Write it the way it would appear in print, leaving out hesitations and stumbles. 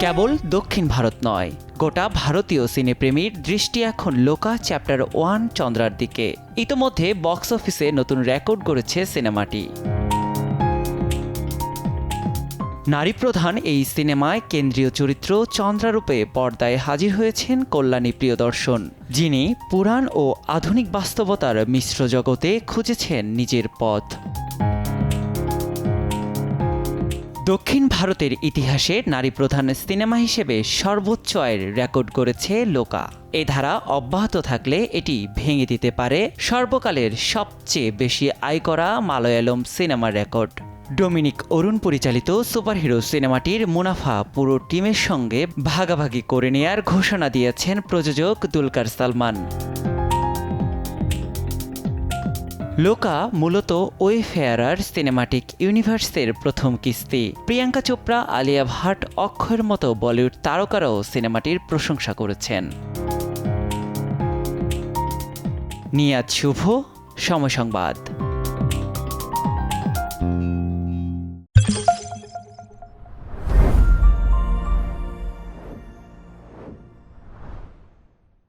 কেবল দক্ষিণ ভারত নয়, গোটা ভারতীয় সিনেপ্রেমীর দৃষ্টি এখন লোকা চ্যাপ্টার 1 চন্দ্রার দিকে। ইতোমধ্যে বক্স অফিসে নতুন রেকর্ড গড়েছে সিনেমাটি। নারীপ্রধান এই সিনেমায় কেন্দ্রীয় চরিত্র চন্দ্রারূপে পর্দায় হাজির হয়েছেন কল্যাণী প্রিয়দর্শন, যিনি পুরাণ ও আধুনিক বাস্তবতার মিশ্র জগতে খুঁজেছেন নিজের পথ। দক্ষিণ ভারতের ইতিহাসে নারীপ্রধান সিনেমা হিসেবে সর্বোচ্চ আয়ের রেকর্ড করেছে লোকা। এ ধারা অব্যাহত থাকলে এটি ভেঙে দিতে পারে সর্বকালের সবচেয়ে বেশি আয় করা মালয়ালম সিনেমার রেকর্ড। ডমিনিক অরুণ পরিচালিত সুপারহিরো সিনেমাটির মুনাফা পুরো টিমের সঙ্গে ভাগাভাগি করে নেয়ার ঘোষণা দিয়েছেন প্রযোজক দুলকার সালমান। লোকা মূলত ওয়েফেয়ারার সিনেমাটিক ইউনিভার্সের প্রথম কিস্তি। প্রিয়াঙ্কা চোপড়া, আলিয়া ভাট, অক্ষয়ের মতো বলিউড তারকারাও সিনেমাটির প্রশংসা করেছেন। নিয়াজ শুভ, সময় সংবাদ।